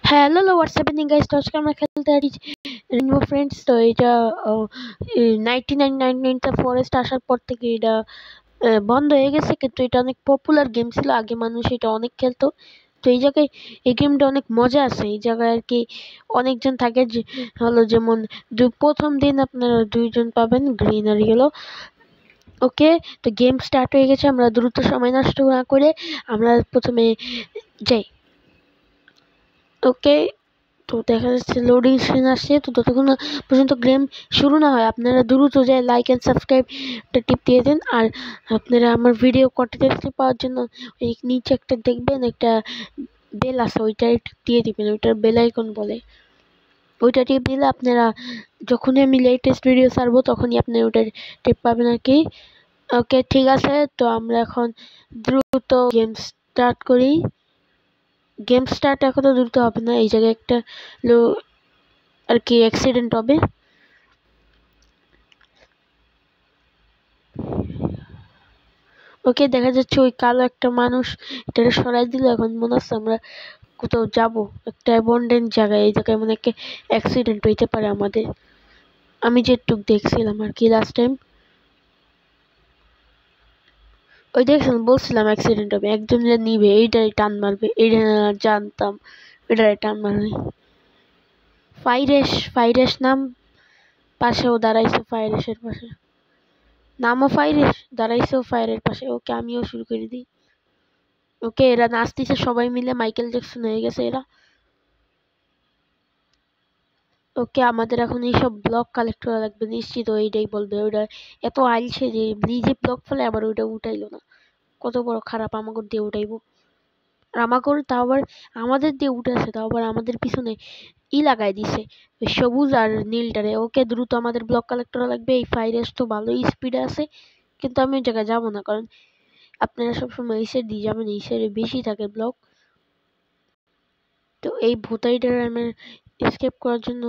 Hello, what's happening guys? তো আজকে আমরা খেলতে পারি রেইনবো ফ্রেন্ডস। তো এটা 1999 ফরেস্ট আসার পর থেকে এটা বন্ধ হয়ে গেছে, কিন্তু এটা অনেক পপুলার গেম ছিল। আগে মানুষ এটা অনেক খেলতো। তো এই জায়গায় এই গেমটা অনেক মজা আছে। এই জায়গায় আর কি অনেকজন থাকে, যে হলো যেমন প্রথম দিন আপনারা দুইজন পাবেন, গ্রিন আর ইয়েলো। ওকে, তো গেম স্টার্ট হয়ে গেছে। আমরা দ্রুত সময় নষ্ট না করে আমরা প্রথমে যাই। ওকে, তো দেখা যাচ্ছে লোডিং স্ক্রিন আসছে। তো ততক্ষণ পর্যন্ত গেম শুরু না হয় আপনারা দ্রুত যায় লাইক অ্যান্ড সাবস্ক্রাইবটা টিপ দিয়ে দেন। আর আপনারা আমার ভিডিও কন্টিনিউসলি পাওয়ার জন্য ওই নিচে একটা দেখবেন, একটা বেল আছে, ওইটা টিপ দিয়ে দিবেন। ওইটার বেল আইকন বলে, ওইটা টিপ দিলে আপনারা যখনই আমি লেটেস্ট ভিডিও ছাড়বো তখনই আপনি ওইটা টিপ পাবেন আর কি। ওকে, ঠিক আছে। তো আমরা এখন দ্রুত গেম স্টার্ট করি। গেম স্টার্ট এখনো দ্রুত হবে না, এই জায়গায় একটা লো আর কি অ্যাক্সিডেন্ট হবে। ওকে, দেখা যাচ্ছে ওই কালো একটা মানুষ এটাকে সরাই দিল। এখন মনে হচ্ছে আমরা কোথাও যাব, একটা অ্যাবন্ডেন্ট জায়গায়। এই জায়গায় মনে একটা অ্যাক্সিডেন্ট হইতে পারে আমাদের। আমি যেটুক দেখছিলাম আর কি লাস্ট টাইম, ওই দেখছিলাম, বলছিলাম অ্যাক্সিডেন্ট হবে, একজন যে নিবে এইটাই টান মারবে, এইটা জানতাম এটাই টান মারবে। ফাইরেশ নাম, পাশেও দাঁড়াইছে ফাইরেশের পাশে, নামও ফাইরেশ, দাঁড়াইছেও ফায়ারের পাশে। ওকে, আমিও শুরু করে দিই। ওকে, এরা নাচতেছে সবাই মিলে, মাইকেল জ্যাকসন হয়ে গেছে এরা। ওকে, আমাদের এখন এইসব ব্লক কালেক্ট করা লাগবে, নিশ্চিত ওইটাই বলবে। ওইটা এত আইলছে যে নিজে ব্লক ফেলে আবার ওইটা উঠাইলো না। কত বড় খারাপ, আমাগর দিয়ে উঠাইবো। আর আমাগর তাও আবার আমাদের দিয়ে উঠেছে, তাও আবার আমাদের পিছনে লাগাই দিছে, ওই সবুজ আর নীলটারে। ওকে, দ্রুত আমাদের ব্লক কালেক্ট করা লাগবে। এই ফাইরেস তো ভালোই স্পিডে আছে, কিন্তু আমি ওই জায়গায় যাবো না, কারণ আপনারা সবসময় এই সাইড দিয়ে যাবেন, এই সাইডে বেশি থাকে ব্লক। তো এই ভূতাইটার আমার এসকেপ করার জন্য,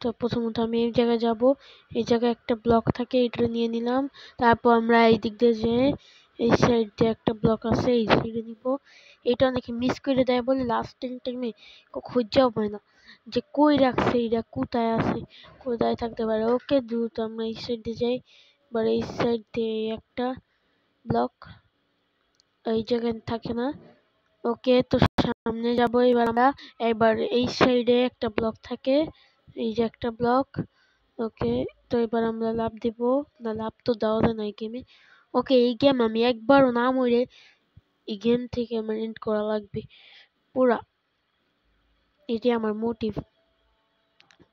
তো প্রথমত আমি এই জায়গায় যাব। এই জায়গায় একটা ব্লক থাকে, এটা নিয়ে নিলাম। তারপর আমরা এই দিক দিয়ে যে এই সাইড দিয়ে একটা ব্লক আছে, এই সাইডে নিব। এটা অনেকে মিস করে দেয় বলে লাস্ট টাইমে খুঁজেও পায় না যে কই রাখছে, এটা কোথায় আছে, কোথায় থাকতে পারে। ওকে, দ্রুত আমরা এই সাইড দিয়ে যাই। এবার এই সাইড দিয়ে একটা ব্লক এই জায়গায় থাকে না। ওকে, তো সামনে যাব এবার আমরা। এবার এই সাইডে একটা ব্লক থাকে, এই যে একটা ব্লক। ওকে, তো এবার আমরা লাফ দিব। না, লাফ তো দেওয়া যায় না এই গেমে। ওকে, এই গেম আমি একবারও না মরে এই গেম থেকে আমার এন্ড করা লাগবে পুরা, এটি আমার মোটিভ।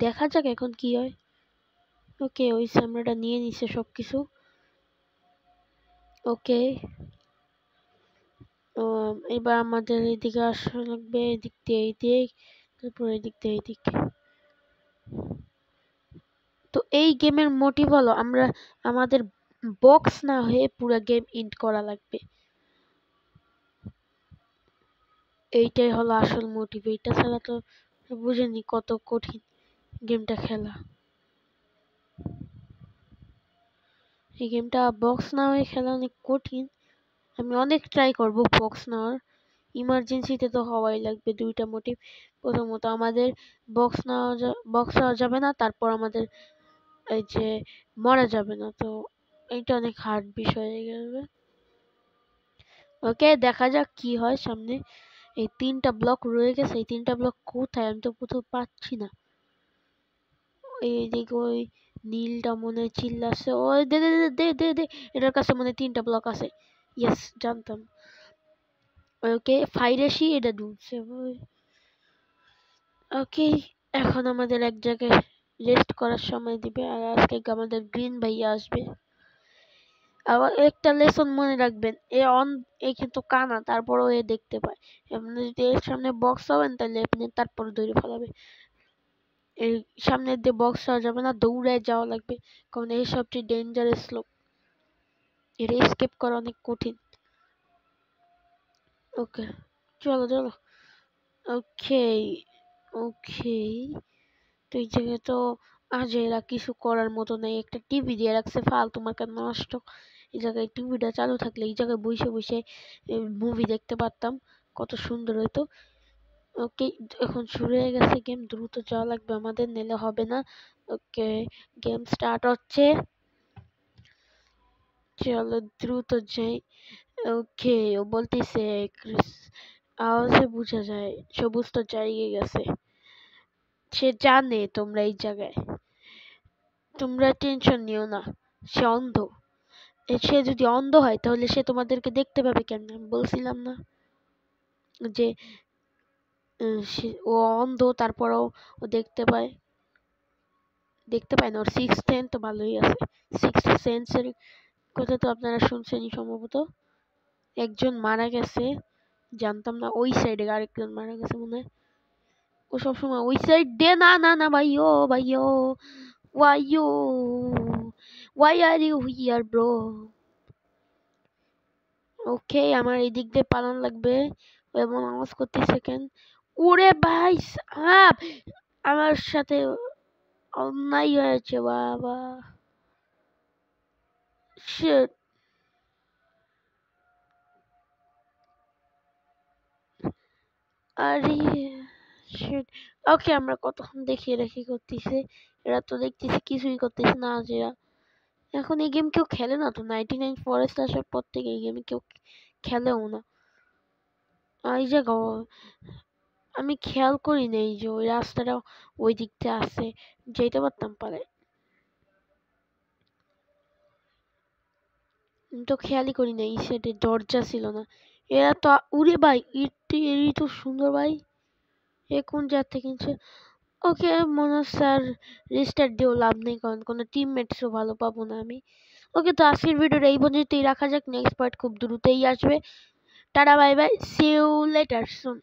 দেখা যাক এখন কি হয়। ওকে, ওই সামনেটা নিয়ে নিছে সবকিছু। ওকে, এবার আমাদের এদিকে আসা লাগবে, এদিক দিয়ে এই দিক, তারপর এদিক দিয়ে এই দিক। তো এই গেমের মোটিভ হলো আমরা আমাদের বক্স না হয়ে পুরো গেম এন্ড করা লাগবে, এইটাই হলো আসল মোটিভ। এইটা ছাড়া তো বুঝেনি কত কঠিন গেমটা খেলা। এই গেমটা বক্স না হয়ে খেলা অনেক কঠিন। আমি অনেক ট্রাই করব বক্স নেওয়ার, ইমার্জেন্সিতে তো হওয়াই লাগবে দুইটা মোটিভ। প্রথমত আমাদের বক্স হওয়া যাবে না, তারপর আমাদের এই যে মরা যাবে না। তো এইটা অনেক হার্ড বিষয় হয়ে যাবে। ওকে, দেখা যাক কি হয় সামনে। এই তিনটা ব্লক রয়ে গেছে, এই তিনটা ব্লক কোথায় আমি তো কোথাও পাচ্ছি না। এইদিকে ওই নীলটা মনে হয় চিল্লাছে, ওই দে দে দে দে দে দে, এটার কাছে মনে হয় তিনটা ব্লক আছে। ইয়েস, জানতাম। ওকে, ফাইরেসি এটা ঢুকছে। ওকে, এখন আমাদের এক জায়গায় রেস্ট করার সময় দিবে, আর আজকে আমাদের গ্রিন ভাইয়া আসবে। আবার একটা লেসন মনে রাখবেন, এ কিন্তু কানা, তারপরও এ দেখতে পায়। আপনি যদি এর সামনে বক্স হবেন তাহলে আপনি তারপর ধরে ফেলাবে। এর সামনে দিয়ে বক্স হওয়া যাবে না, দৌড়ে যাওয়া লাগবে, কারণ এই সবচেয়ে ডেঞ্জারাস লোক, এর এসকেপ করা অনেক কঠিন। ওকে, চলো চলো। ওকে, ওকে, তো এই জায়গায় তো আজ এরা কিছু করার মতো নেই, একটা টিভি দিয়ে রাখছে ফালতু মার্কা নষ্ট। এই জায়গায় টিভিটা চালু থাকলে এই জায়গায় বসে বসে মুভি দেখতে পারতাম, কত সুন্দর হইতো। ওকে, এখন শুরু হয়ে গেছে গেম, দ্রুত যাওয়া লাগবে আমাদের, নিলে হবে না। ওকে, গেম স্টার্ট হচ্ছে, চলো দ্রুত যাই। ওকে, ও বলতেছে আওয়াজে বোঝা যায় সবুজ তো জায়গায় গেছে, সে জানে তোমরা এই জায়গায়, তোমরা টেনশন নিও না। সে অন্ধ, সে যদি অন্ধ হয় তাহলে সে তোমাদেরকে দেখতে পাবে কেন? আমি বলছিলাম না যে ও অন্ধ, তারপরেও ও দেখতে পায় না, ওর সিক্স সেন্স তো ভালোই আছে। সিক্স সেন্সের কথা তো আপনারা শুনছেনই সম্ভবত। একজন মারা গেছে, জানতাম না ওই সাইডে আরেকজন মারা গেছে মনে হয়। ও সবসময় ওই সাইড দিয়ে, না না না ভাইও ভাইও, ওয়াইও, why are you here bro? Okay, আমার এই দিক দিয়ে পালান লাগবে। ও এমন আওয়াজ করতেছে কেন? ওরে ভাই সাব, আমার সাথে অন্যায় হয়েছে বাবা। শিট, আরে শিট। ওকে, আমরা কতক্ষণ দেখিয়ে রেখে করতেছে, এরা তো দেখতেছি কিছুই করতেছে না যে এরা। এখন এই গেম কেউ খেলে না তো, 99 ফরেস্ট আসার পর থেকে এই গেম কেউ খেলেও না। এই যে আমি খেয়াল করি নাই যে ওই রাস্তাটা ওই দিকটা আছে, যেতে পারতাম পারে, আমি তো খেয়ালই করি না এই সাইডে দরজা ছিল না। এরা তো উড়ে ভাই, এরই তো সুন্দর ভাই, এ কোন জাত থেকে কিনছে? ওকে, মনে হচ্ছে আর রিস্টার্ট দিয়েও লাভ নেই, কারণ কোনো টিমমেটসও ভালো পাবো না আমি। ওকে, তো আজকের ভিডিওটা এই পর্যন্তই রাখা যাক, নেক্সট পার্ট খুব দ্রুতই আসবে। Tata bye bye, see you later soon.